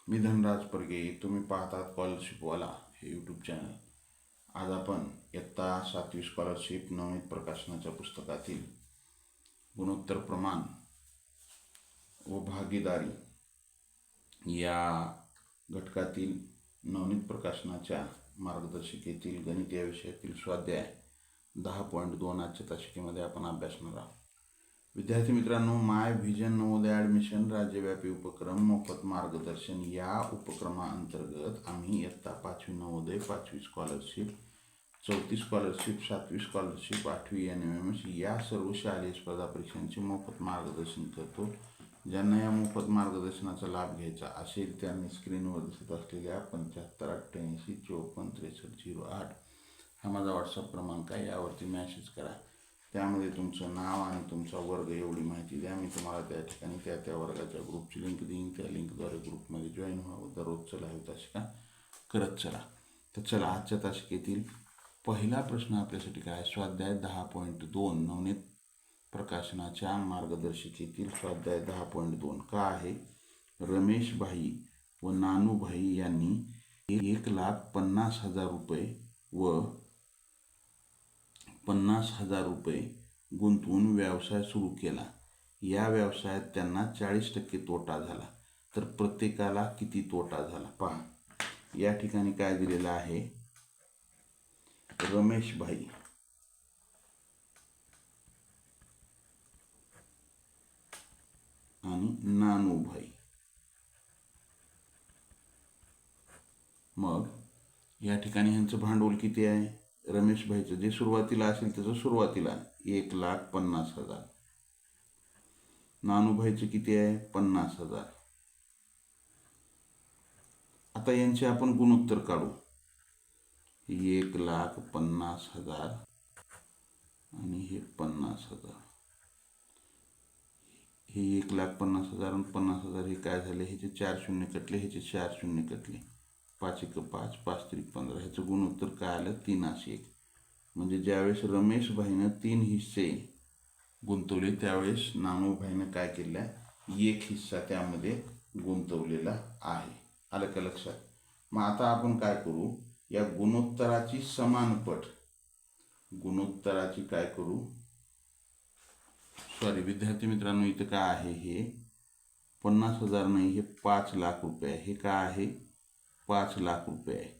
मी धनराज परगे. तुम्ही पाहतात स्कॉलरशिपवाला हे यूट्यूब चॅनल. आज आपण इयत्ता 7वी स्कॉलरशिप नवनीत प्रकाशनाच्या पुस्तकातील गुणोत्तर प्रमाण व भागीदारी या घटकातील नवनीत प्रकाशनाच्या मार्गदर्शिकेतील गणित या विषयातील स्वाध्याय 10.2 आजच्या तासिकेमध्ये आपण अभ्यासणार आहोत. विद्यार्थी मित्रांनो, माय व्हिजन नवोदय ॲडमिशन राज्यव्यापी उपक्रम मोफत मार्गदर्शन या उपक्रमाअंतर्गत आम्ही इयत्ता 5वी नवोदय, 5वी स्कॉलरशिप, 4थी स्कॉलरशिप, 7वी स्कॉलरशिप, 8वी NMMS या सर्व शालेय स्पर्धा परीक्षांचे मोफत मार्गदर्शन करतो. ज्यांना या मोफत मार्गदर्शनाचा लाभ घ्यायचा असेल त्यांनी स्क्रीनवर दिसत असलेल्या 75 88 54 63 08 हा माझा व्हॉट्सअप क्रमांक आहे. यावरती मॅसेज करा. त्यामध्ये तुमचं नाव आणि तुमचा वर्ग एवढी माहिती द्या. मी तुम्हाला त्या ठिकाणी त्या वर्गाच्या ग्रुपची लिंक देईन. त्या लिंकद्वारे ग्रुपमध्ये जॉईन व्हावं. दररोजचं लाईव्ह तासिका करत चला. तर चला, आजच्या तासिकेतील पहिला प्रश्न आपल्यासाठी काय? स्वाध्याय 10.2 नवनीत प्रकाशनाच्या मार्गदर्शिकेतील स्वाध्याय 10.2 का आहे? रमेश भाई व नानू भाई यांनी 1,50,000 रुपये व 50,000 रुपये गुंतवून व्यवसाय सुरू केला. या व्यवसायात त्यांना 40% तोटा झाला. तर प्रत्येकाला किती तोटा झाला पहा. या ठिकाणी काय दिलेलं आहे? रमेश भाई आणि नानू भाई. मग या ठिकाणी ह्यांचं भांडवल किती आहे? रमेश भाईचं जे सुरुवातीला असेल त्याचं सुरुवातीला 1,50,000. नानूभाईचं किती आहे? 50,000. आता यांचे आपण गुणोत्तर काढू. 1,50,000 आणि हे 50,000. हे 1,50,000 आणि 50,000 हे काय झाले? ह्याचे 4 शून्य कटले, ह्याचे 4 शून्य कटले. 5 × 5 5 × 15. ह्याचं गुणोत्तर काय आलं? 3:1. म्हणजे ज्यावेळेस रमेश भाईनं 3 हिस्से गुंतवले त्यावेळेस नानूभाईनं काय केलं? 1 हिस्सा त्यामध्ये गुंतवलेला आहे. आलं का लक्षात? मग आता आपण काय करू? या गुणोत्तराची समानपट, गुणोत्तराची काय करू? सॉरी विद्यार्थी मित्रांनो, इथं काय आहे? हे 50,000 नाही, हे 5,00,000 रुपये आहे. हे काय आहे? 5,00,000 रुपये आहे.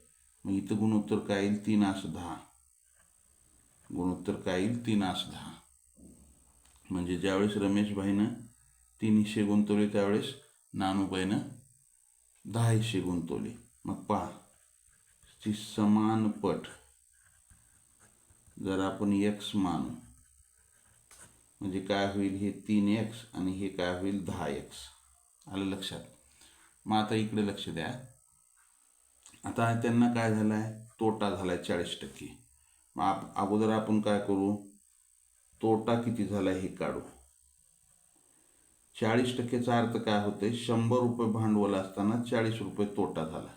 मग इथं गुणोत्तर काय येईल? 3:10. गुणोत्तर काय येईल? 3:10. म्हणजे ज्यावेळेस रमेश भाईनं 3 हिस्से गुंतवले त्यावेळेस नानूबाईनं 10 हिस्से गुंतवले. मग पहा, ची समान पट जर आपण x मानू म्हणजे काय होईल? हे 3x आणि हे काय होईल? 10x. आलं लक्षात? मग आता इकडे लक्ष द्या. आता त्यांना काय झालाय? तोटा झालाय 40%. मग अगोदर आपण काय करू? तोटा किती झाला हे काढू. 40%चा अर्थ काय होते? 100 रुपये भांडवल असताना 40 रुपये तोटा झाला.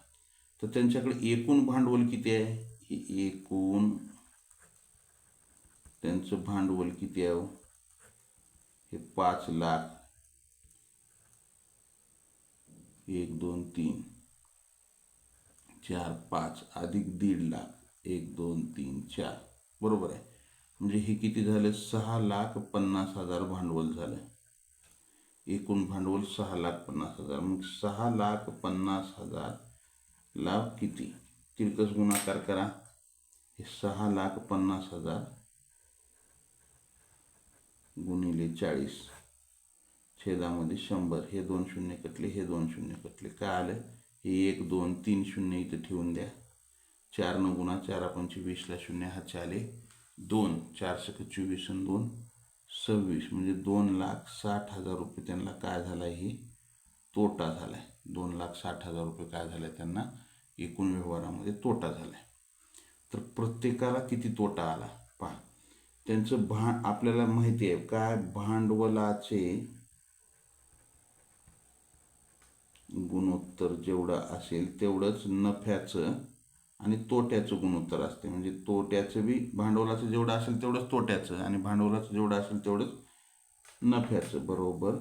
तर त्यांच्याकडे एकूण भांडवल किती आहे? हे एकूण त्यांचं भांडवल किती आहे? हे 5,00,000. 1 2 3 4 5 अधिक 1,50,000 1 2 3 4 बरोबर आहे. म्हणजे हे किती झालं? 6,50,000 भांडवल झालं. एकूण भांडवल 6,50,000. मग 6,50,000 ला किती? तिरकस गुणाकार करा. हे 6,50,000 गुणिले 40 छेदामध्ये 100. हे 2 शून्य कटले, हे 2 शून्य कटले. काय आलं? हे 1 2 3 शून्य इथं ठेवून द्या. 4 न गुणा 4 आपण 24ला शून्य हातचे आले 2. 4 × 24 आणि 2 26. म्हणजे 2,60,000 रुपये त्यांना काय झाला? हे तोटा झालाय. 2,60,000 रुपये काय झाले? त्यांना एकूण व्यवहारामध्ये तोटा झालाय. तर प्रत्येकाला किती तोटा आला पहा. त्यांचं आपल्याला माहिती आहे काय? भांडवलाचे गुणोत्तर जेवढं असेल तेवढंच नफ्याचं आणि तोट्याचं गुणोत्तर असते. म्हणजे तोट्याचं बी भांडवलाचं जेवढं असेल तेवढंच तोट्याचं आणि भांडवलाचं जेवढं असेल तेवढंच नफ्याचं. बरोबर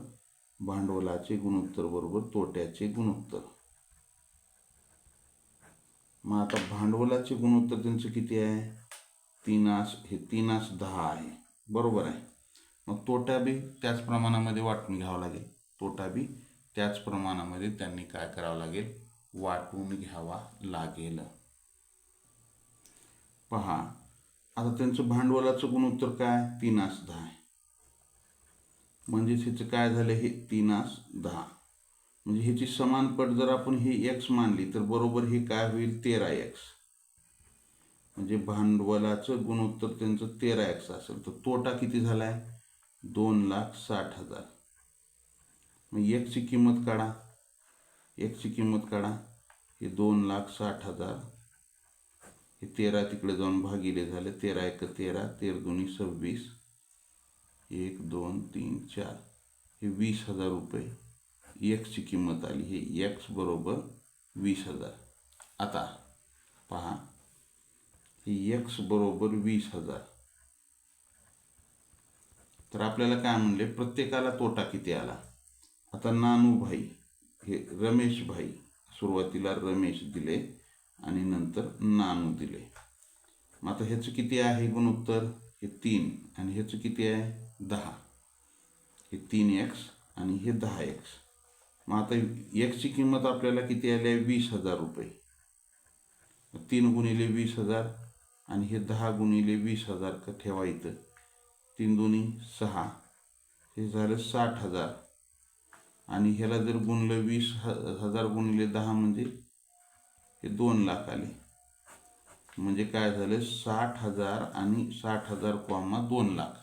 भांडवलाचे गुणोत्तर बरोबर तोट्याचे गुणोत्तर. मग आता भांडवलाचे गुणोत्तर त्यांचं किती आहे? 3 हे 3 आहे, बरोबर आहे. मग तोटा बी त्याच प्रमाणामध्ये वाटून घ्यावा लागेल. तोटा बी त्याच प्रमाणामध्ये त्यांनी काय करावं लागेल? वाटून घ्यावा लागेल. पहा, आता त्यांचं भांडवलाचं गुणोत्तर काय? 3:10 आहे. म्हणजेच ह्याचं काय झालं? हे 3:10. म्हणजे ह्याची समानपट जर आपण ही x मानली तर बरोबर हे काय होईल? 13x. म्हणजे भांडवलाचं गुणोत्तर त्यांचं 13x असेल. तर तोटा किती झालाय? 2,60,000. मग x ची किंमत काढा. x ची किंमत काढा. हे 2,60,000. हे 13 तिकडे जाऊन भागिले झाले. 13 × 13, 13 × 2 = 26. 1 2 3 4. हे 20,000 रुपये x ची किंमत आली. हे x बरोबर 20,000. आता पहा, हे x बरोबर 20,000. तर आपल्याला काय म्हणले? प्रत्येकाला तोटा किती आला? आता नानूभाई, हे रमेश भाई, सुरुवातीला रमेश दिले आणि नंतर नानू दिले. मग आता ह्याचं किती आहे गुणोत्तर? हे 3 आणि ह्याचं किती आहे? 10. हे 3x आणि हे 10x. मग आता x ची किंमत आपल्याला किती आली आहे? 20,000 रुपये. 3 × 20,000 आणि हे 10 × 20,000 का ठेवा इथं. 3 2 6. हे झालं 60,000. आणि ह्याला जर गुणलं 20,000 × 10 म्हणजे हे 2 लाख आले. म्हणजे काय झालं? 60,000 आणि 60,000, 2 लाख.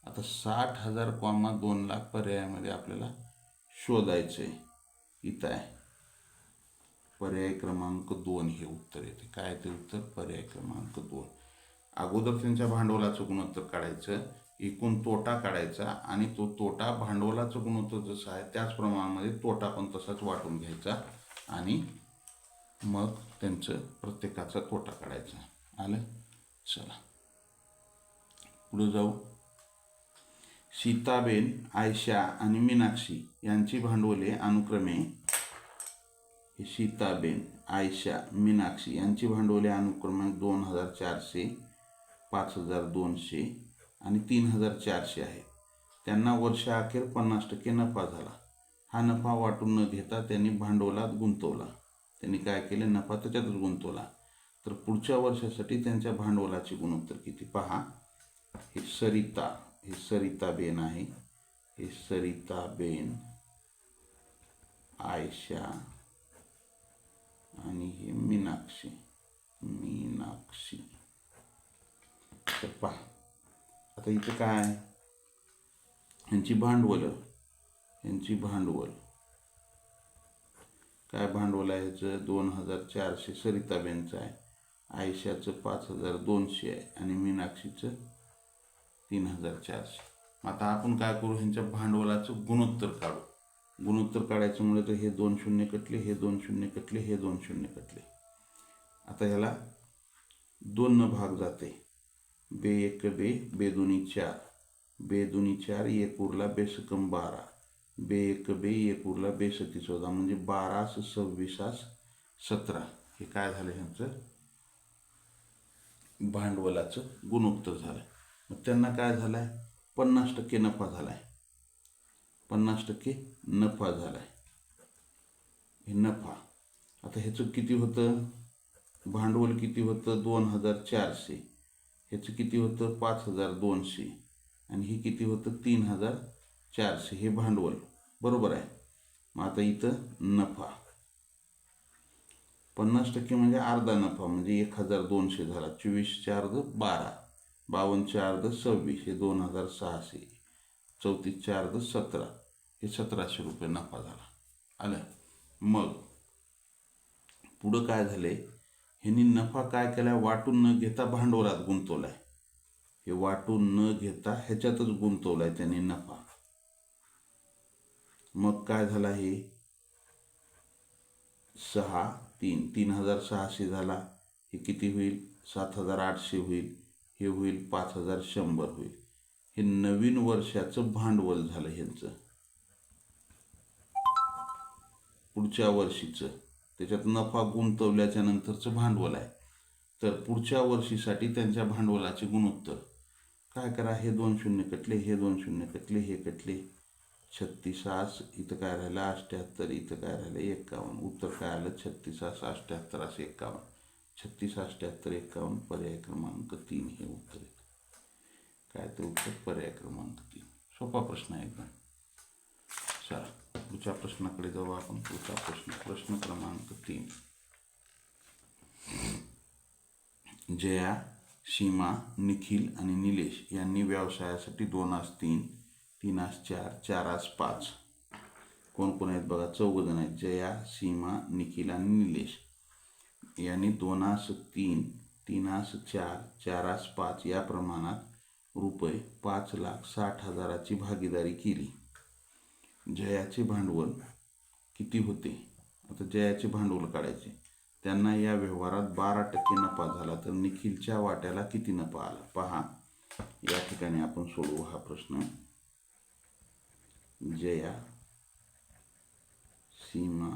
आता 60,000, 2 लाख पर्यायामध्ये आपल्याला शोधायचं आहे. इथं आहे पर्याय क्रमांक 2 हे उत्तर येते. काय ते उत्तर? पर्याय क्रमांक 2. अगोदर त्यांच्या भांडवलाचं गुणोत्तर काढायचं, एकूण तोटा काढायचा आणि तो तोटा भांडवलाचं गुणोत्तर जसं आहे त्याच प्रमाणामध्ये तोटा पण तसाच वाटून घ्यायचा आणि मग त्यांचं प्रत्येकाचा तोटा काढायचा. आलं? चला पुढे जाऊ. सीताबेन, आयशा आणि मीनाक्षी यांची भांडवले अनुक्रमे, सीताबेन, आयशा, मीनाक्षी यांची भांडवले अनुक्रमे 2,400, 5,200 आणि 3,400 आहे. त्यांना वर्षाअखेर 50% नफा झाला. हा नफा वाटून न घेता त्यांनी भांडवलात गुंतवला. त्यांनी काय केले? नफा त्याच्यातच गुंतवला. तर पुढच्या वर्षासाठी त्यांच्या भांडवलाचे गुणोत्तर किती? पहा, हे सरिताबेन आहे. हे सरिताबेन, आयशा आणि हे मीनाक्षी. तर पहा, आता इथं काय? यांची भांडवल काय भांडवल आहे ह्याचं? 2,400 सरिताबेनचं आहे, आयशाचं 5,200 आहे आणि मीनाक्षीचं 3,400. आता आपण काय करू? ह्यांच्या भांडवलाचं गुणोत्तर काढू. गुणोत्तर काढायचं म्हणजे तर हे 2 शून्य कटले, हे 2 शून्य कटले, हे 2 शून्य कटले. आता ह्याला 2 न भाग जाते. बे 1 बे, बे 2 4, बे 2 4, 1 उरला, बेसकम 12, बे 1 बे, 1 उरला, बेसती 14, म्हणजे 12 26 17. हे काय झालं? ह्यांचं भांडवलाचं गुणोत्तर झालं. मग त्यांना काय झालंय? 50% नफा झालाय. 50% नफा झालाय. हे नफा. आता ह्याचं किती होतं? भांडवल किती होतं? 2,400. ह्याचं किती होतं? 5,200. आणि हे किती होतं? 3,400. हे भांडवल, बरोबर आहे. मग आता इथं नफा 50% म्हणजे अर्धा नफा, म्हणजे 1,200 झाला. 24 4 12, 52 4 26, हे 2,600, 34 4 17, हे 1,700 रुपये नफा झाला. आलं? मग पुढं काय झाले? ह्यांनी नफा काय केला? वाटून न घेता भांडवलात गुंतवलाय. हे वाटून न घेता ह्याच्यातच गुंतवलाय त्यांनी नफा. मग काय झाला? हे 6 3 3,600 झाला. हे किती होईल? 7,800 होईल. हे होईल 5,100 होईल. हे नवीन वर्षाचं भांडवल झालं ह्यांचं, पुढच्या वर्षीचं. त्याच्यात नफा गुंतवल्याच्या नंतरचं भांडवल आहे. तर पुढच्या वर्षीसाठी त्यांच्या भांडवलाचे गुणोत्तर काय करा, हे 2 शून्य कटले, हे 2 शून्य कटले, हे कटले 36, इथं काय राहिलं 78, इथं काय राहिलं 51. उत्तर काय आलं 36, 78, 51. 36, 78, 51 पर्याय क्रमांक 3 हे उत्तर आहे. काय तर उत्तर पर्याय क्रमांक 3. सोपा प्रश्न आहे एकदम. चला पुढच्या प्रश्नाकडे जाऊ आपण. पुढचा प्रश्न क्रमांक 3. जया, सीमा, निखिल आणि निलेश यांनी व्यवसायासाठी 2-3, 3-4, 4-5 कोण कोण आहेत बघा, 4 जण आहेत. जया, सीमा, निखिल आणि निलेश यांनी 2-3, 3-4, 4-5 या प्रमाणात रुपये 5,60,000ची भागीदारी केली. जयाचे भांडवल किती होते? आता जयाचे भांडवल काढायचे. त्यांना या व्यवहारात 12% नफा झाला, तर निखिलच्या वाट्याला किती नफा आला पहा. या ठिकाणी आपण सोडवू हा प्रश्न. जया, सीमा,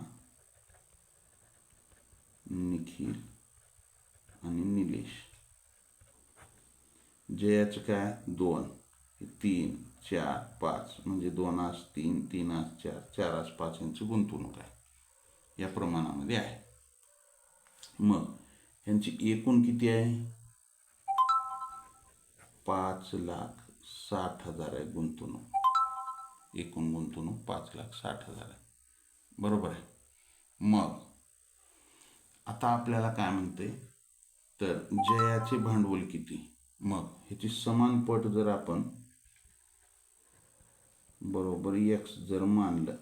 निखिल आणि निलेश. जयाचं काय 2, 3, 4, 5 म्हणजे 2-3, 3-4, 4-5 यांची गुंतवणूक आहे, या प्रमाणामध्ये आहे. मग यांची एकूण किती आहे? 5,60,000 आहे गुंतवणूक. एकूण गुंतवणूक 5,60,000 आहे, बरोबर आहे. मग आता आपल्याला काय म्हणते, तर जयाचे भांडवल किती? मग ह्याची समान पट जर आपण बरोबर x जर मानलं,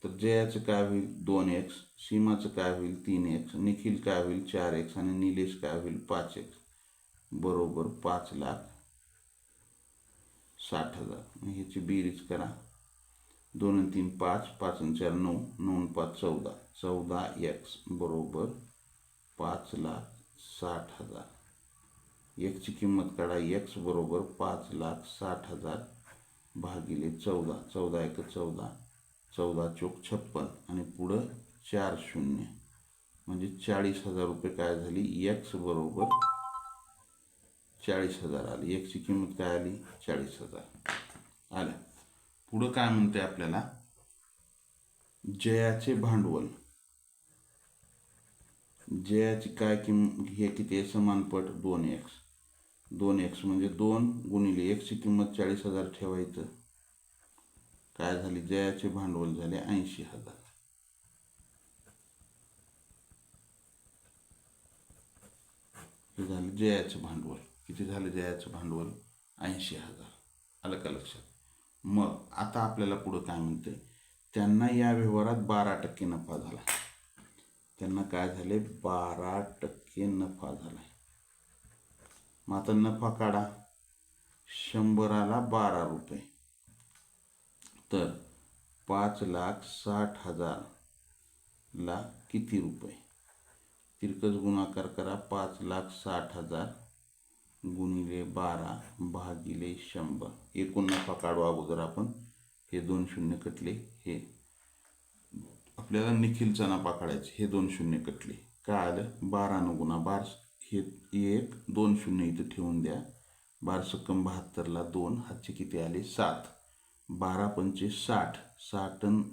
तर जयाचं काय होईल 2x, सीमाचं काय होईल 3x, निखिल काय होईल 4x आणि निलेश काय होईल 5x, बरोबर 5,60,000. ह्याची बेरीज करा. 2 आणि 3 5, 5 आणि 4 9, 9 आणि 5 14, 14x बरोबर 5,60,000. एक्सची किंमत काढा. x बरोबर 5,60,000 भागिले 14, 14 1 14, 14 चोक 56 आणि पुढं 4 शून्य म्हणजे 40,000 रुपये काय झाली. x बरोबर 40,000 आली. एक्सची किंमत काय आली 40,000 आल्या. पुढं काय म्हणते आपल्याला, जयाचे भांडवल. जयाची काय किंमत, हे किती आहे समानपट 2x. 2x म्हणजे 2 गुणिले एक्सची किंमत 40,000 ठेवायचं, काय झाली जयाचे भांडवल झाले 80,000. हे झालं जयाचं भांडवल. किती झालं जयाचं भांडवल 80,000. आलं का लक्षात. मग आता आपल्याला पुढं काय म्हणते, त्यांना या व्यवहारात 12% नफा झाला. त्यांना काय झाले 12% नफा झाला. मग आता नफा काढा. 100ला 12 रुपये, तर 5,60,000 ला किती रुपये. तिरकस गुणाकार करा. 5,60,000 गुणिले 12 भागिले 100. एकूण नफा काढू अगोदर आपण. हे 2 शून्य कटले. हे आपल्याला निखिलचा नफा काढायचा. हे 2 शून्य कटले. काय आलं 12 न गुणा 12. हे 1 2 शून्य इथं ठेवून द्या. 12 सक्कम 72ला 2 हातचे किती आले 7. 12 पंचे 60. 60 आणि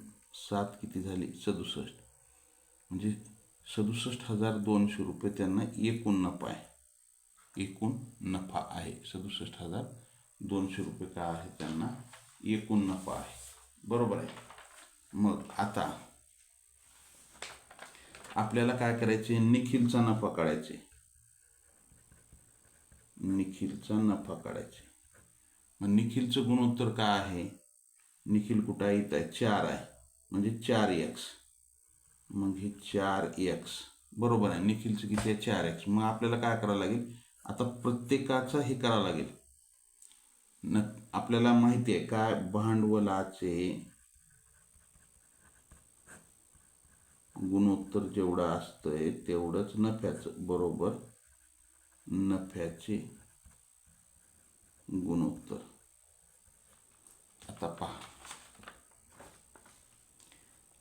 7 किती झाले 67. म्हणजे 67,200 रुपये त्यांना एकूण नफा आहे. एकूण नफा आहे 67,200 रुपये. काय आहे त्यांना एकूण नफा आहे, बरोबर आहे. मग आता आपल्याला काय करायचे, निखिलचा नफा काढायचे. निखिलचा नफा काढायचे. मग निखिलचं गुणोत्तर काय आहे. निखिल कुठं आहे इथं आहे 4 आहे म्हणजे 4x. मग हे 4x बरोबर आहे. निखिलचं किती आहे 4x. मग आपल्याला काय करावं लागेल, आता प्रत्येकाचं हे करावं लागेल. आपल्याला माहिती आहे काय, भांडवलाचे गुणोत्तर जेवढं असतंय तेवढंच नफ्याचं, बरोबर नफ्याचे गुणोत्तर. आता पहा,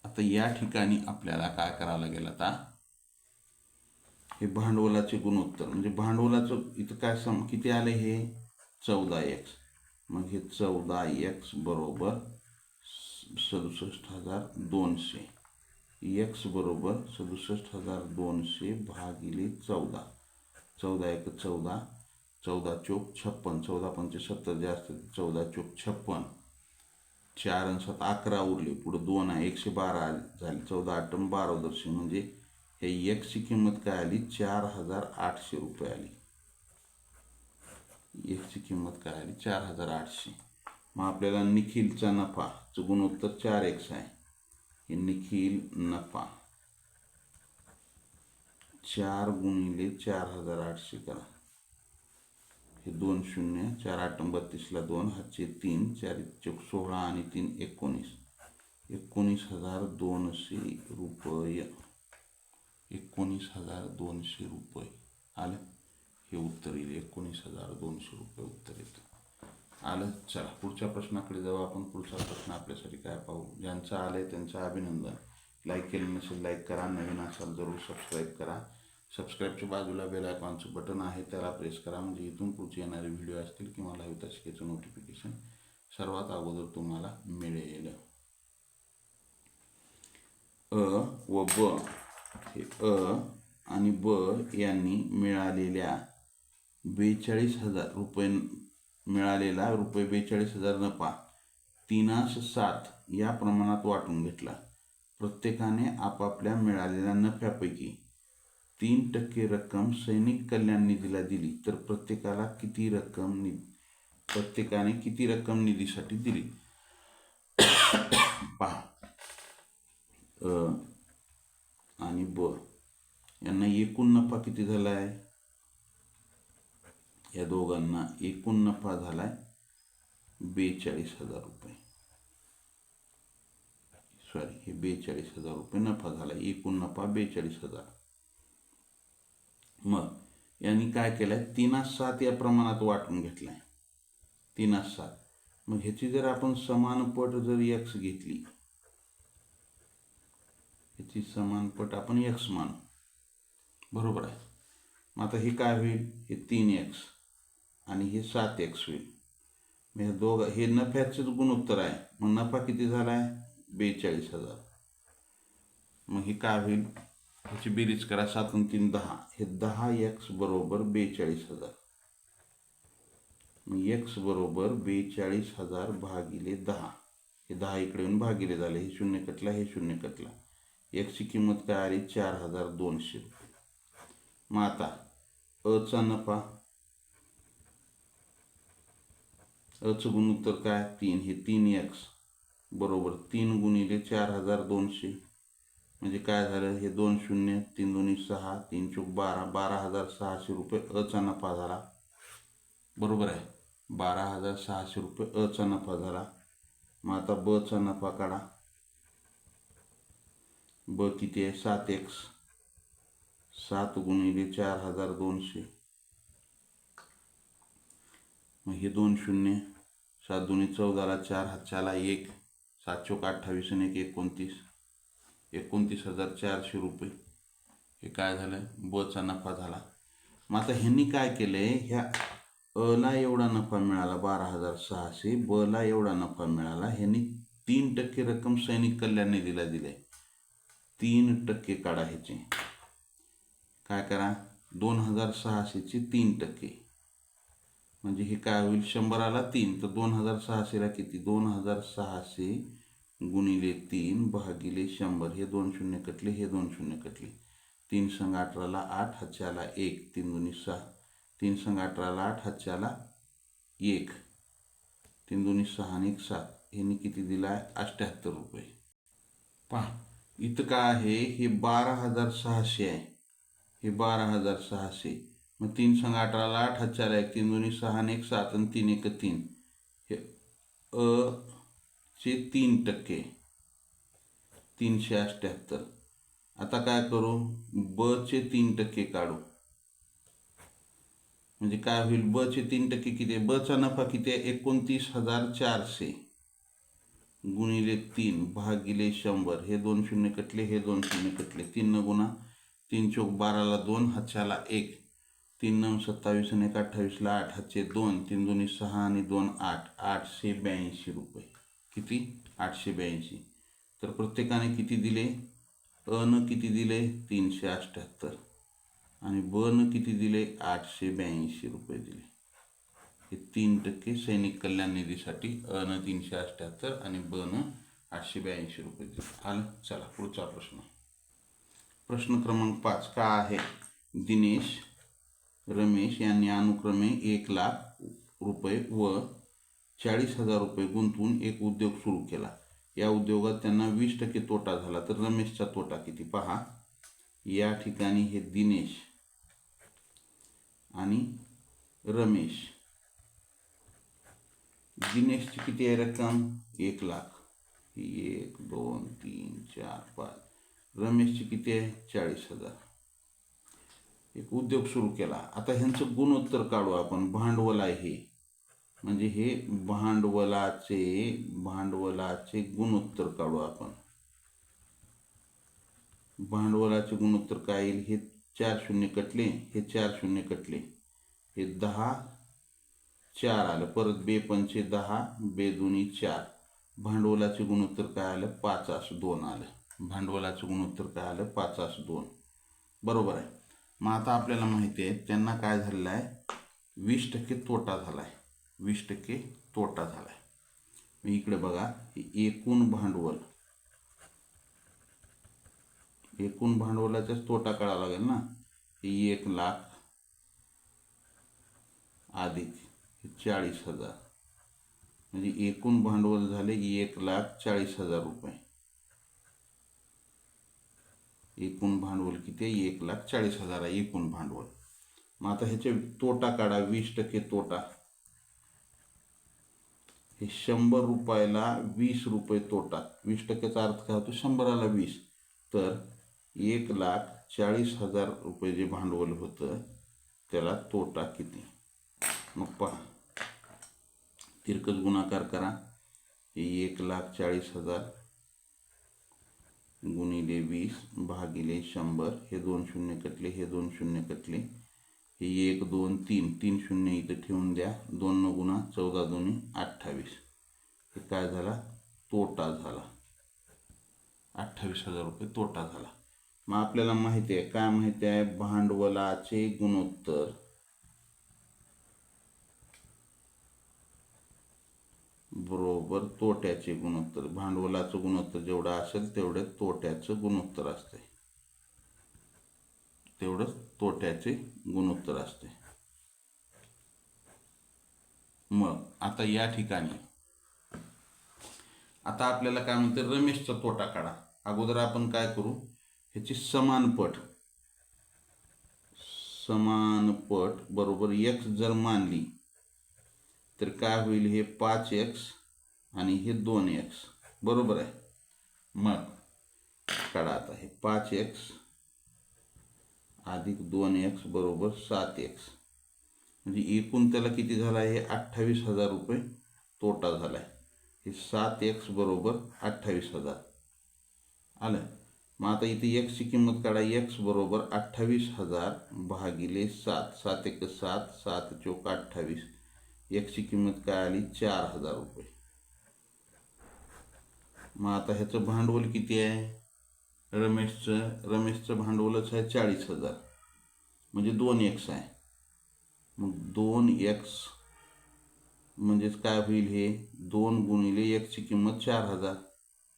आता या ठिकाणी आपल्याला काय करावं लागेल, आता हे भांडवलाचे गुणोत्तर म्हणजे भांडवलाचं इथं काय किती आले, हे 14x. मग हे 14x बरोबर 67,200. x बरोबर 67,200 भागिले 14. 14 एक 14, 14 चौक 56, 14 पंचे 70 जास्त, 14 चौक 56, 4 आणि 7 11 उरले, पुढे 2 आहे, 112 झाले, 14 8 12 दर्शी, म्हणजे हे एक्सची किंमत काय आली, 4,800 रुपये आली. एक्सची किंमत काय आली, 4,800. मग आपल्याला निखिलचा नफाचं गुणोत्तर 4x आहे. हे निखिल नफा 4 गुणिले 4,800 करा. हे 2 शून्य, 4 8 32ला 2, हातचे 3, 4 चौक 16 आणि 3 19. 19,200 रुपये. 19,200 रुपये आलं. हे उत्तर येईल, 19,200 रुपये उत्तर येतं. आलं. चला पुढच्या प्रश्नाकडे जाऊ आपण. पुढचा प्रश्न आपल्यासाठी काय पाहू. ज्यांचं आलं आहे त्यांचं अभिनंदन. लाईक केलं नसेल लाईक करा, नवीन असाल जरूर सबस्क्राईब करा. सबस्क्राईबच्या बाजूला बेल आयकॉनचं बटन आहे, त्याला प्रेस करा, म्हणजे इथून पुढचे येणारे व्हिडिओ असतील किंवा लाईव्ह तासिकेचं नोटिफिकेशन सर्वात अगोदर तुम्हाला मिळेल. अ व ब, हे अ आणि ब यांनी मिळालेल्या 42,000 रुपये मिळालेला रुपये 42,000 नफा 3/7 या प्रमाणात वाटून घेतला. प्रत्येकाने आपापल्या मिळालेल्या नफ्यापैकी 3% रक्कम सैनिक कल्याण निधीला दिली, तर प्रत्येकाने किती रक्कम निधीसाठी दिली. पहा, अ आणि ब यांना एकूण नफा किती झाला आहे, या दोघांना एकूण नफा झालाय 42,000 रुपये. सॉरी, हे 42,000 रुपये नफा झाला, एकूण नफा 42,000. मग यांनी काय केलंय, 3/7 या प्रमाणात वाटून घेतलाय. 3/7. मग ह्याची जर आपण समानपट जर x घेतली, ह्याची समानपट आपण x मानू, बरोबर आहे. मग आता हे काय होईल, हे 3x आणि हे 7x होईल. मग हे नफ्याचंच गुणोत्तर आहे. मग नफा किती झाला आहे, 42,000. मग हे काय होईल, ह्याची बेरीज करा, 7 आणि 3 10. हे 10x बरोबर 42,000. मग x बरोबर 42,000 भागिले 10. हे 10 इकडे येऊन भागिले झाले, हे शून्य कटला, हे शून्य कटला. एक्सची किंमत काय आली, 4,200 रुपये. मग आता अचा नफा, अचं गुणोत्तर काय, 3. हे 3x बरोबर 3 गुणिले 4,200, म्हणजे काय झालं, हे 2 शून्य, 3 2 6, 3 चौक 12, 12,600 रुपये अचा नफा झाला, बरोबर आहे. 12,600 रुपये अचा नफा झाला. मग आता बचा नफा काढा. ब किती आहे, 7x. 7 गुणिले 4,200, मग हे 2 शून्य, 7 2 14ला 4, हातच्याला 1, 7 चौक 28 आणि 1 29, 29,400 रुपये. हे काय झालं, बचा नफा झाला. मग आता ह्यांनी काय केलंय, ह्या अला एवढा नफा मिळाला 12,600, बला एवढा नफा मिळाला. ह्यांनी 3% रक्कम सैनिक कल्याण निधीला दिले. 3% काढा. ह्याचे काय करा, 2,600चे 3%, म्हणजे हे काय होईल, 100ला 3, तर 2,600ला किती, 2,600 गुणिले 3 भागिले 100. हे 2 शून्य कटले, हे 2 शून्य कटले. 3 संग 18ला 8, हातच्याला 1, 3 2 6, 3 संग 18ला 8, हातच्याला 1, 3 2 6 आणि 1 7. ह्यांनी किती दिला आहे, 78 रुपये. पहा इथं काय आहे, हे 12,600 आहे, हे 12,600. मग 3 संग 18ला 8, हातच्याला 1, 3 2 6 आणि 1 7 आणि 3 1 3. हे चे 3%, 378. आता काय करू, ब चे 3% काढू, म्हणजे काय होईल, ब चे 3% किती आहे, बचा नफा किती आहे, 29,400. गुणिले 3 भागिले 100, हे 2 शून्य कटले, हे 2 शून्य कटले, 3 न गुणा 3 चौक 12ला 2, हातच्याला 1, 3 9 27 आणि 1 28ला 8, हातचे 2, 3 दोन्ही 6 आणि 2 8, 882 रुपये. किती? 882. तर प्रत्येकाने किती दिले? अ न किती दिले? 378 आणि ब न किती दिले? 882 रुपये दिले. हे 3% सैनिक कल्याण निधीसाठी अ न 378 आणि ब न 882 रुपये दिले. आलं. चला पुढचा प्रश्न. प्रश्न क्रमांक 5 का आहे? दिनेश रमेश यांनी अनुक्रमे 1,00,000 रुपये व 40,000 रुपये गुंतवून एक उद्योग सुरू केला. या उद्योगात त्यांना 20% तोटा झाला, तर रमेशचा तोटा किती? पहा, या ठिकाणी हे दिनेश आणि रमेश. दिनेशची किती आहे रक्कम? 1,00,000. 1 2 3 4 5. रमेशची किती आहे? 40,000. एक उद्योग सुरू केला. आता ह्यांचं गुणोत्तर काढू आपण. भांडवल आहे हे, म्हणजे हे भांडवलाचे गुणोत्तर काढू आपण. भांडवलाचे गुणोत्तर काय येईल? हे 4 शून्य कटले, हे 4 शून्य कटले, हे 10 4 आलं, परत बे पंचे 10, बे दुनी 4. भांडवलाचे गुणोत्तर काय आलं? 5:2 आलं. भांडवलाचं गुणोत्तर काय आलं? 5:2. बरोबर आहे. मग आता आपल्याला माहिती आहे त्यांना काय झालेलं आहे? 20% तोटा झाला आहे. 20% तोटा झाला आहे. मी इकडे बघा, एकूण भांडवलाचाच तोटा काढावा लागेल ना. 1,00,000 अधिक 40,000, म्हणजे एकूण भांडवल झाले 1,40,000 रुपये. एकूण भांडवल किती आहे? 1,40,000 आहे एकूण भांडवल. मग आता ह्याचे तोटा काढा. 20% तोटा. हे 100 रुपयाला 20 रुपये तोटा. 20%चा अर्थ काय होतो? 100ला 20. तर 1,40,000 रुपये जे भांडवल होतं त्याला तोटा किती? मग पहा, तिरकस गुणाकार करा. 1,40,000 गुणिले 20 भागिले 100, हे 2 शून्य कटले, हे 2 शून्य कटले, हे 1 2 3, 3 शून्य इथं ठेवून द्या. 2 न गुणा 14 दोन्ही 28. हे काय झाला? तोटा झाला. 28,000 रुपये तोटा झाला. मग आपल्याला माहिती आहे काय? माहिती आहे भांडवलाचे गुणोत्तर बरोबर तोट्याचे गुणोत्तर. भांडवलाचं गुणोत्तर जेवढं असेल तेवढे तोट्याचं गुणोत्तर असते. तेवढंच तोट्याचे गुणोत्तर असते. मग आता या ठिकाणी आता आपल्याला काय म्हणते? रमेशचा तोटा काढा. अगोदर आपण काय करू? ह्याची समानपट बरोबर x जर मानली तर काय होईल? हे 5x आणि हे 2x. बरोबर आहे. मग काढा आता. हे 5x अधिक 2x बरोबर 7x, म्हणजे एकूण त्याला किती झाला आहे? 28,000 रुपये तोटा झाला आहे. हे 7x बरोबर 28,000 आलं. मग आता इथे x ची किंमत काढा. x बरोबर 28,000 भागिले 7. 7 1 7, 7 चौक 28. x ची किंमत काय आली? 4,000 रुपये. मग आता ह्याचं भांडवल किती आहे? रमेशचं भांडवलच आहे 40,000, म्हणजे 2x आहे. मग 2x म्हणजेच काय होईल? हे 2 गुणिले x ची किंमत 4,000,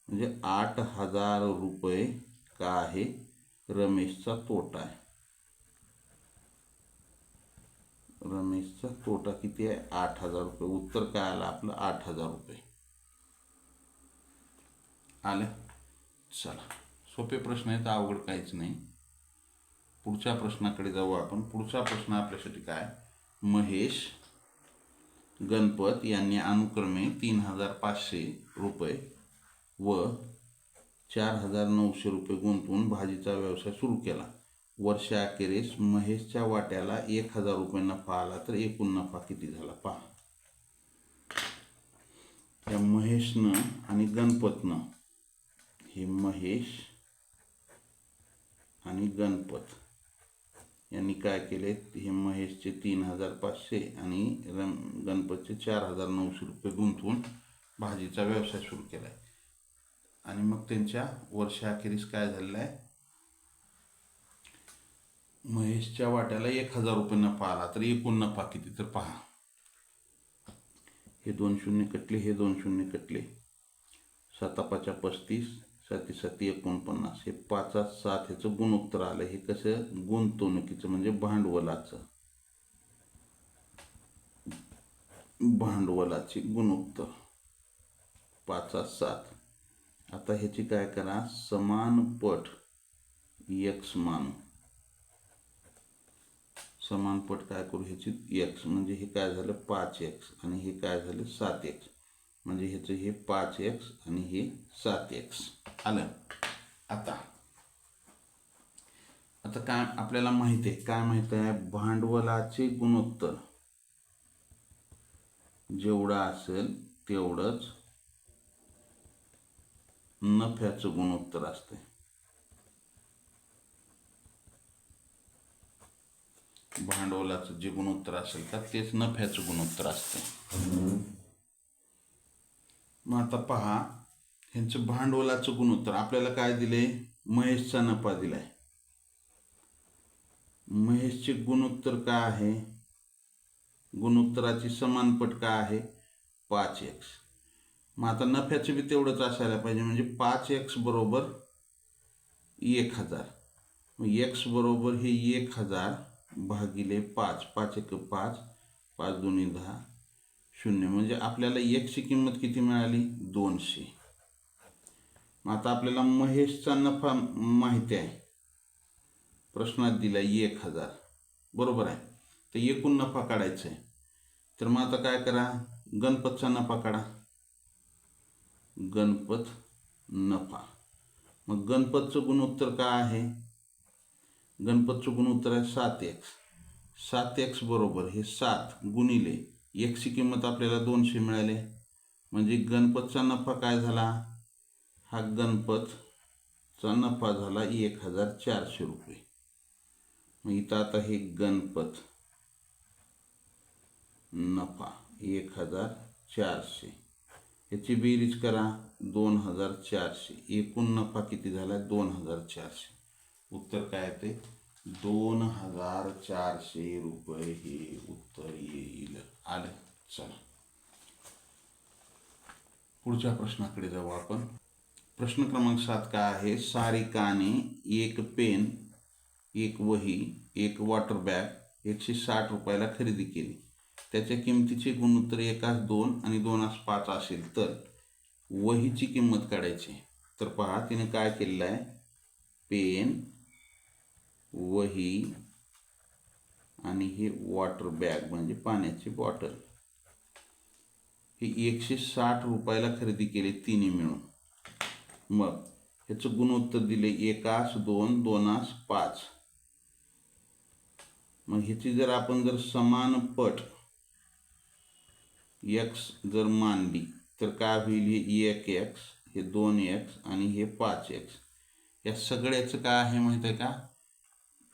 म्हणजे 8,000 रुपये का आहे? रमेशचा तोटा आहे. रमेशचा तोटा किती आहे? 8,000 रुपये. उत्तर काय आलं आपलं? 8,000 रुपये आलं. चला, सोपे प्रश्न आहेत, अवघड काहीच नाही. पुढच्या प्रश्नाकडे जाऊ आपण. पुढचा प्रश्न आपल्यासाठी काय? महेश गणपत यांनी अनुक्रमे 3,500 रुपये व 4,900 रुपये गुंतवून भाजीचा व्यवसाय सुरू केला. वर्षाअखेरीस महेशच्या वाट्याला 1,000 रुपये नफा आला, तर एकूण नफा किती झाला? पहा, या महेशनं आणि गणपतनं, हे महेश आणि गणपत यांनी काय केले, हे महेशचे 3,500 आणि गणपतचे 4,900 रुपये गुंतवून भाजीचा व्यवसाय सुरू केला आहे. आणि मग त्यांच्या वर्षाअखेरीस काय झालेलं आहे, महेशच्या वाट्याला 1,000 रुपये नफा आला. तर एकूण नफा किती, तर पहा, हे 2 शून्य कटले, हे 2 शून्य कटले, 7×5 35, 7×7 49, हे 5×7 ह्याचं गुणोत्तर आलं. हे कसं, गुंतवणुकीचं म्हणजे भांडवलाचे गुणोत्तर 5×7. आता ह्याची काय करा, समान पट x मानू. समान पट काय करू, ह्याची x म्हणजे हे काय झालं 5x आणि हे काय झालं 7x, म्हणजे ह्याचं हे 5x आणि हे 7x आलं. आता काय आपल्याला माहिती आहे, काय माहिती आहे, भांडवलाचे गुणोत्तर जेवढं असेल तेवढंच नफ्याचं गुणोत्तर असते. भांडवलाचं जे गुणोत्तर असेल का तेच नफ्याचं गुणोत्तर असते. मग आता पहा, ह्यांचं भांडवलाचं गुणोत्तर आपल्याला काय दिले, महेशचा नफा दिलाय. महेशचे गुणोत्तर काय आहे, गुणोत्तराची समानपट काय आहे 5x. मग आता नफ्याचं बी तेवढंच असायला पाहिजे, म्हणजे 5x बरोबर 1,000. मग x बरोबर हे 1,000 भागिले 5, 5×1 5, 5×2 10, 0. म्हणजे आपल्याला x ची किंमत किती मिळाली, 200. मग आता आपल्याला महेशचा नफा माहिती आहे, प्रश्नात दिला 1,000, बरोबर आहे. तर एकूण नफा काढायचा आहे. तर मग आता काय करा, गणपतचा नफा काढा, गणपत नफा. मग गणपतचं गुणोत्तर काय आहे, गणपतचं गुणोत्तर आहे 7x. 7x बरोबर हे 7 गुणिले x ची किंमत आपल्याला 200 मिळाले, म्हणजे गणपतचा नफा काय झाला, हा गणपतचा नफा झाला 1,400 रुपये. मग इथं आता हे गणपत नफा 1,400, याची बेरीज करा 2,400, एकूण नफा किती झाला 2,400. उत्तर काय ते 2,400 रुपये हे उत्तर येईल. आलं. चला पुढच्या प्रश्नाकडे जाऊ आपण. प्रश्न क्रमांक 7 काय आहे, सारिकाने एक पेन, एक वही, एक वॉटर बॅग 160 रुपयाला खरेदी केली. त्याच्या किमतीचे गुणोत्तर 1:2 आणि 2:5 असेल तर वहीची किंमत काढायची. तर पहा, तिने काय केलेलं आहे, पेन, वही आणि हे वॉटर बॅग म्हणजे पाण्याची बॉटल, हे 160 रुपयाला खरेदी केले तिन्ही मिळून. मग ह्याचं गुणोत्तर दिले 1:2, 2:5. मग ह्याची जर आपण जर समान पट x जर मानली तर काय होईल, हे 1x, हे 2x आणि हे 5x. या सगळ्याचं काय आहे माहीत आहे का,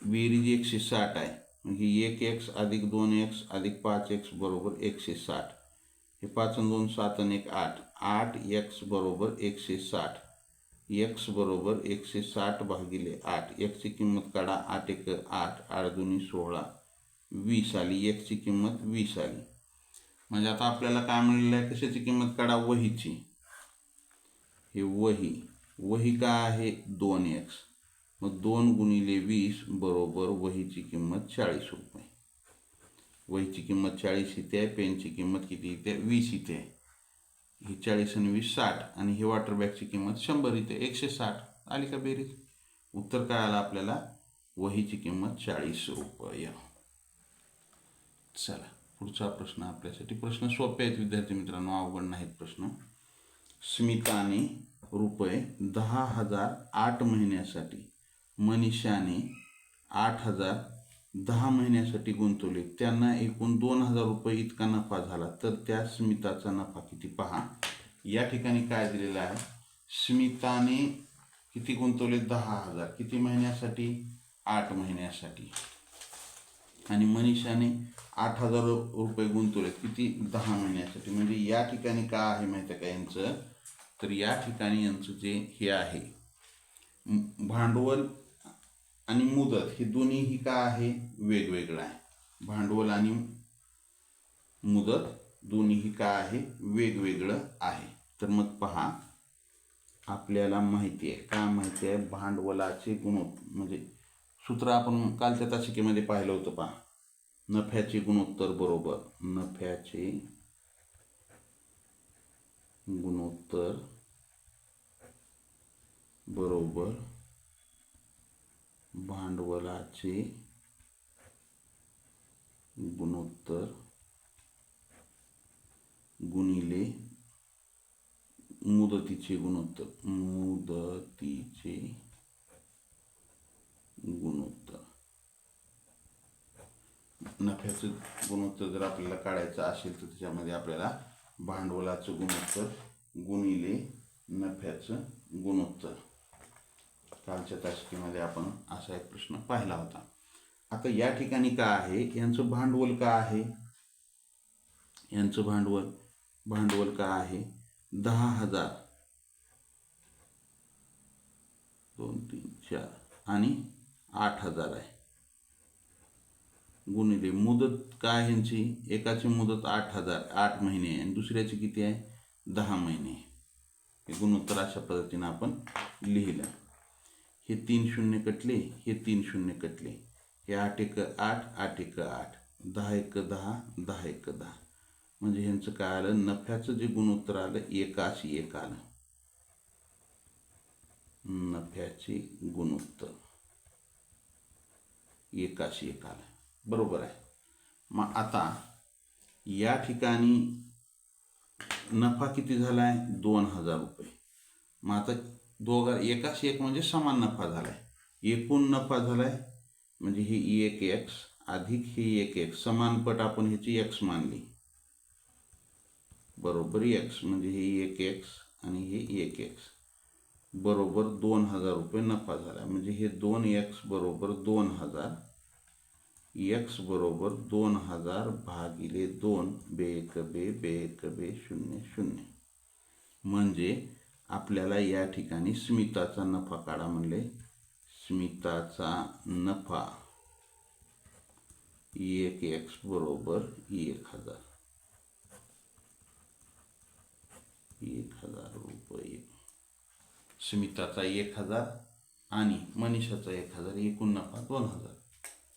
बेरीज 160 आहे. मग ही 1x अधिक 2x अधिक 5x बरोबर 160. हे 5 आणि 2 7 आणि 1 8, 8x बरोबर 160. x बरोबर 160 भागिले 8. x ची किंमत काढा, 8×1 8, 8×2 16, 20 आली. x ची किंमत 20 आली. म्हणजे आता आपल्याला काय मिळालं आहे, कशाची किंमत काढा, वहीची. हे वही काय आहे 2x. मग 2 गुणिले 20 बरोबर वहीची किंमत 40 रुपये. वहीची किंमत 40 इथे आहे, पेनची किंमत किती इथे 20 इथे आहे. ही 40 आणि 20 60 आणि ही वॉटर बॅगची किंमत 100 इथे, 160 आली का बेरीज. उत्तर काय आलं आपल्याला, वहीची किंमत 40 रुपये. चला पुढचा प्रश्न आपल्यासाठी, प्रश्न सोपे आहेत विद्यार्थी मित्रांनो, अवघड नाहीत प्रश्न. स्मिताने रुपये 10,000 8 महिन्यासाठी, मनीषाने 8,000 10 महिन्यासाठी गुंतवले. त्यांना एकूण 2,000 रुपये इतका नफा झाला. तर त्या स्मिताचा नफा किती पहा. या ठिकाणी काय दिलेलं आहे, स्मिताने किती गुंतवले, 10,000 किती महिन्यासाठी, 8 महिन्यासाठी. आणि मनीषाने 8,000 रुपये गुंतवले किती, 10 महिन्यासाठी. म्हणजे या ठिकाणी काय आहे माहिती आहे का यांचं, तर या ठिकाणी यांचं जे हे आहे भांडवल आणि मुदत हे दोन्हीही काय आहे, वेगवेगळं आहे. भांडवल आणि मुदत दोन्हीही काय आहे, वेगवेगळं आहे. तर मग पहा, आपल्याला माहिती आहे, काय माहिती आहे, भांडवलाचे गुणोत्तर म्हणजे सूत्र आपण कालच्या तासिकेमध्ये पाहिलं होतं. पहा, नफ्याचे गुणोत्तर बरोबर नफ्याचे गुणोत्तर बरोबर भांडवलाचे गुणोत्तर गुणिले मुदतीचे गुणोत्तर, मुदतीचे गुणोत्तर. नफ्याचं गुणोत्तर जर आपल्याला काढायचं असेल तर त्याच्यामध्ये आपल्याला भांडवलाचं गुणोत्तर गुणिले नफ्याचं गुणोत्तर, कालच्या तासिकेमध्ये आपण असा एक प्रश्न पाहिला होता. आता या ठिकाणी काय आहे, यांचं भांडवल काय आहे, यांचं भांडवल काय आहे, 10,000 2 3 4 आणि 8,000 आहे. गुणिले मुदत काय ह्यांची, एकाची मुदत 8,000 8 महिने आहे आणि दुसऱ्याची किती आहे, 10 महिने. हे गुणोत्तर अशा पद्धतीने आपण लिहिलं. हे 3 शून्य कटले, हे 3 शून्य कटले, हे 8 1 8 8 1 8 10 1 10 10 1 10. म्हणजे ह्यांचं काय आलं, नफ्याचं जे गुणोत्तर आलं 1:1 आलं. नफ्याचे गुणोत्तर 1:1 आलं. बरोबर आहे. मग आता या ठिकाणी नफा किती झाला आहे, 2,000 रुपये. मग आता 1:1 म्हणजे समान नफा झाला आहे. एकूण नफा झाला आहे म्हणजे हे 1x अधिक हे 1x, समान पट आपण ह्याची x मानली, बरोबर x. म्हणजे हे 1x आणि हे 1x बरोबर 2,000 रुपये नफा झाला. म्हणजे हे 2x बरोबर 2,000, x बरोबर 2,000 भागिले 2, बे 1 बे 0 0. म्हणजे आपल्याला या ठिकाणी स्मिताचा नफा काढा म्हणले. स्मिताचा नफा 1x बरोबर 1,000 रुपये. स्मिताचा 1,000 आणि मनीषाचा 1,000, एकूण नफा 2,000.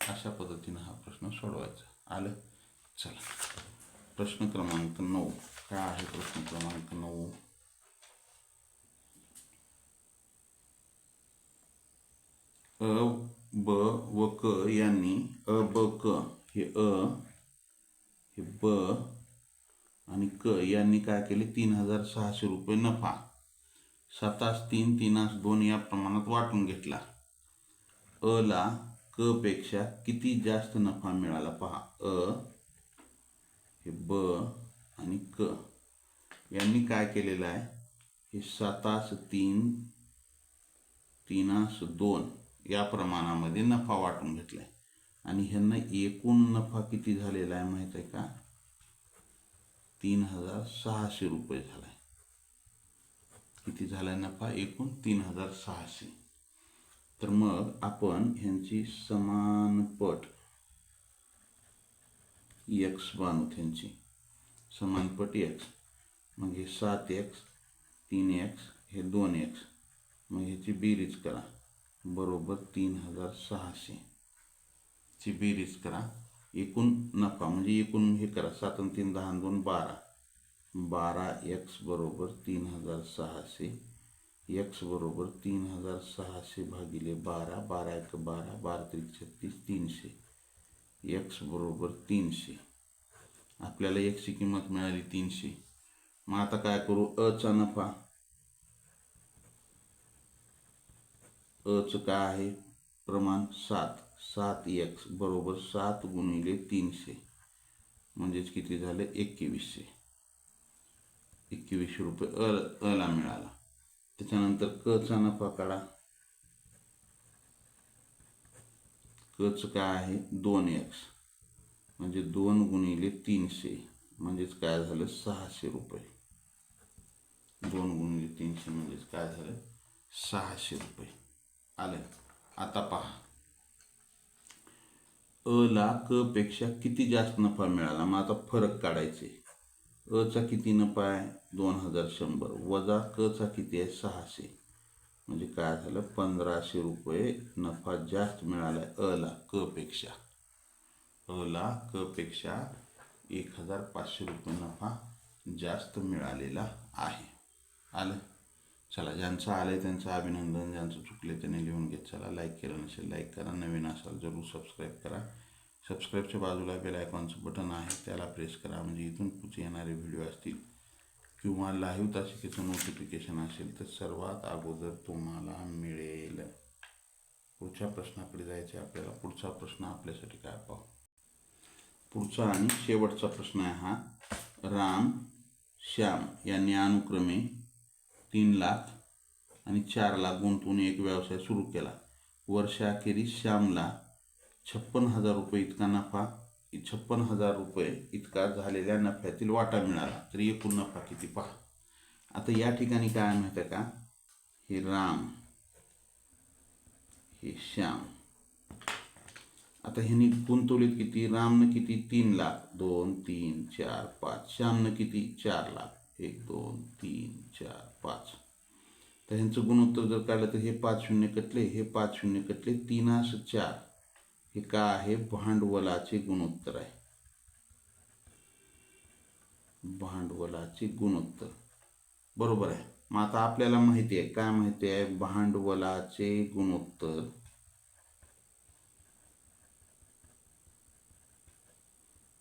अशा पद्धतीने हा प्रश्न सोडवायचा. आलं. चला, प्रश्न क्रमांक 9 काय आहे, प्रश्न क्रमांक 9, अ ब व क यांनी अ ब क हे ब आणि क यांनी काय केले, 3,600 रुपये नफा 7:3 3:2 या प्रमाणात वाटून घेतला. अ ला क पेक्षा किती जास्त नफा मिळाला. पहा, अ हे ब आणि क यांनी काय केलेलं आहे, हे 7:3 3:2 या प्रमाणामध्ये नफा वाटून घेतलाय. आणि ह्यांना एकूण नफा किती झालेला आहे माहित आहे का, 3,600 रुपये झालाय. किती झालाय नफा एकूण, 3,600. तर मग आपण ह्यांची समानपट x बांधू, ह्यांची समानपट x. मग हे 7x 3x हे 2x, मग ह्याची बेरीज करा, बरोबर 3,600 ची बेरीज करा. एकूण नफा म्हणजे एकूण हे करा, 7 आणि 3 10 आणि 2 12, 12x बरोबर 3,600, x बरोबर 3,600 भागिले 12, 12 1 12, 12 3 36, 300, x बरोबर 300. आपल्याला x ची किंमत मिळाली 300. मग आता काय करू, अ चा नफा, अ चं काय आहे प्रमाण, 7, 7x बरोबर 7 गुणिले 300 म्हणजेच किती झाले, 2100. 2100 रुपये अला मिळाला. त्याच्यानंतर कचा नफा काढा. कच काय आहे 2x म्हणजे 2 गुणिले 300 म्हणजेच काय झालं 600 रुपये. 2 गुणिले 300 म्हणजेच काय झालं 600 रुपये आले. आता पहा अला क पेक्षा किती जास्त नफा मिळाला. मग आता फरक काढायचे. अचा किती नफा आहे 2100 वजा कचा किती आहे 600 म्हणजे काय झालं 1500 रुपये नफा जास्त मिळाला अला क पेक्षा. अला क पेक्षा 1500 रुपये नफा जास्त मिळालेला आहे. आलं. चला ज्यांचं आलंय त्यांचं अभिनंदन. ज्यांचं चुकले त्यांनी लिहून घेत चला. लाईक केलं नसेल लाईक करा. नवीन असाल जरूर सबस्क्राईब करा. सबस्क्राईबच्या बाजूला बेल आयकॉनचं बटन आहे त्याला प्रेस करा म्हणजे इथून पुढचे येणारे व्हिडिओ असतील किंवा लाईव्ह तासिकेचं नोटिफिकेशन असेल तर सर्वात अगोदर तुम्हाला मिळेल. पुढच्या प्रश्नाकडे जायचे आपल्याला. पुढचा प्रश्न आपल्यासाठी काय पाहू. पुढचा आणि शेवटचा प्रश्न आहे हा. राम श्याम यांनी अनुक्रमे 3 लाख आणि 4 लाख गुंतवून एक व्यवसाय सुरू केला. वर्षाखेरीस श्यामला 56,000 रुपये इतका नफा 56,000 रुपये इतका झालेल्या नफ्यातील वाटा मिळाला. तर एकूण नफा किती पहा. आता या ठिकाणी काय माहिती आहे का, हे राम हे श्याम. आता ह्यांनी गुंतवलीत किती. रामनं किती 3 लाख 2 3 4 5. श्यामनं किती 4 लाख 1 2 3 4 5. तर ह्यांचं गुणोत्तर जर काढलं तर हे 5 शून्य कटले हे 5 शून्य कटले 3 असं 4. हे काय आहे भांडवलाचे गुणोत्तर आहे. भांडवलाचे गुणोत्तर बरोबर आहे. मग आता आपल्याला माहिती आहे काय माहिती आहे भांडवलाचे गुणोत्तर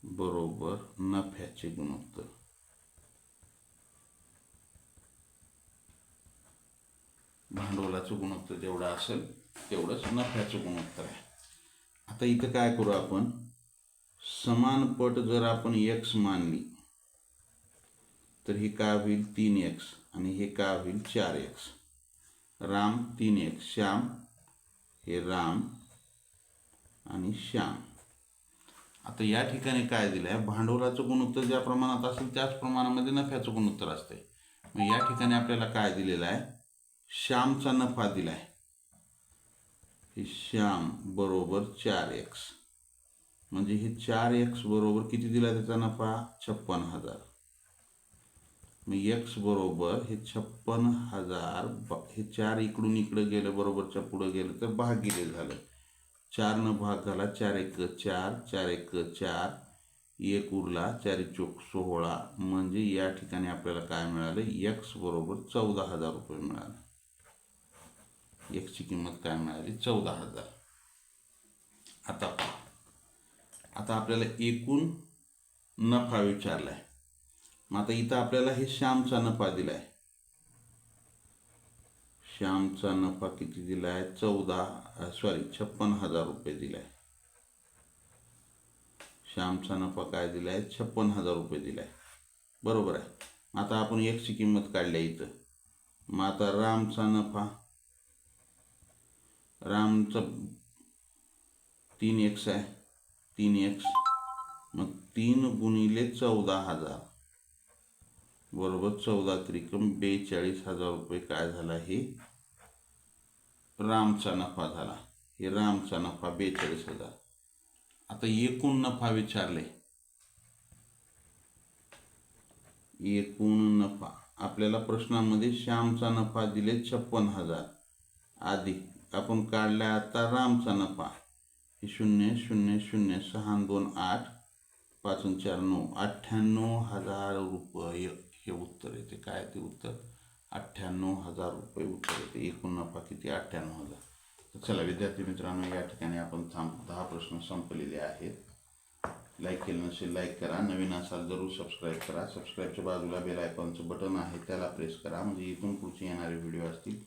बरोबर नफ्याचे गुणोत्तर. भांडवलाचं गुणोत्तर जेवढं असेल तेवढंच नफ्याचं गुणोत्तर आहे. आता इथं काय करू आपण. समान पट जर आपण x मानली तर हे काय होईल 3x आणि हे काय होईल 4x. राम 3x श्याम हे राम आणि श्याम. आता या ठिकाणी काय दिलं आहे भांडवलाचं गुणोत्तर ज्या प्रमाणात असेल त्याच प्रमाणामध्ये नफ्याचं गुणोत्तर असते. मग या ठिकाणी आपल्याला काय दिलेलं आहे श्यामचा नफा दिला आहे. हे श्याम बरोबर 4x म्हणजे हे 4x बरोबर किती दिला त्याचा नफा 56,000. मग x बरोबर हे 56,000 हे 4 इकडून इकडे गेलं बरोबरच्या पुढे गेलं तर भागिले झालं. 4 न भाग झाला 4 1 4 4 1 4 1 उरला 4 चोक 16 म्हणजे या ठिकाणी आपल्याला काय मिळालं x बरोबर 14,000 रुपये मिळाले. x ची किंमत काय मिळाली 14,000. आता आपल्याला एकूण नफा विचारलाय. मग आता इथं आपल्याला हे श्यामचा नफा दिलाय. श्यामचा नफा किती दिलाय 56,000 रुपये दिलाय. श्यामचा नफा काय दिलाय 56,000 रुपये दिलाय बरोबर आहे. आता आपण x ची किंमत काढल्या इथं. मग आता रामचा नफा रामचा 3x आहे 3x मग 3 गुणिले 14,000 बरोबर 14 त्रिकम 42,000 रुपये काय झाला हे रामचा नफा झाला. हे रामचा नफा 42,000. आता एकूण नफा विचारले. एकूण नफा आपल्याला प्रश्नामध्ये श्यामचा नफा दिले 56,000 अधिक आपण काढला आता रामचा नफा. हे 0 0 0 6 2 8 5 4 9 98,000 रुपये हे उत्तर येते. काय ते उत्तर 98,000 रुपये उत्तर येते. एकूण नफा किती 98,000. तर चला विद्यार्थी मित्रांनो या ठिकाणी आपण 10 प्रश्न संपलेले आहेत. लाईक केलं नसेल लाईक करा. नवीन असाल जरूर सबस्क्राईब करा. सबस्क्राईबच्या बाजूला बेल आयकॉनचं बटन आहे त्याला प्रेस करा म्हणजे इथून पुढचे येणारे व्हिडिओ असतील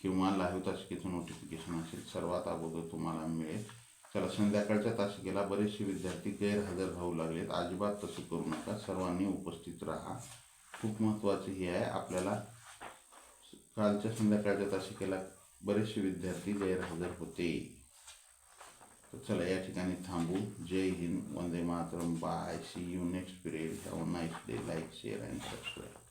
किंवा लाईव्ह तासिकेचं नोटिफिकेशन असेल सर्वात अगोदर तुम्हाला मिळेल. चला संध्याकाळच्या तासिकेला बरेचसे विद्यार्थी गैरहजर राहू लागलेत. अजिबात तसं करू नका. सर्वांनी उपस्थित राहा. खूप महत्त्वाचं हे आहे. आपल्याला कालच्या संध्याकाळच्या तासिकेला बरेचसे विद्यार्थी गैरहजर होते. तर चला या ठिकाणी थांबू. जय हिंद, वंदे मातरम, bye, see you next period. Have a nice day. Like, share and subscribe.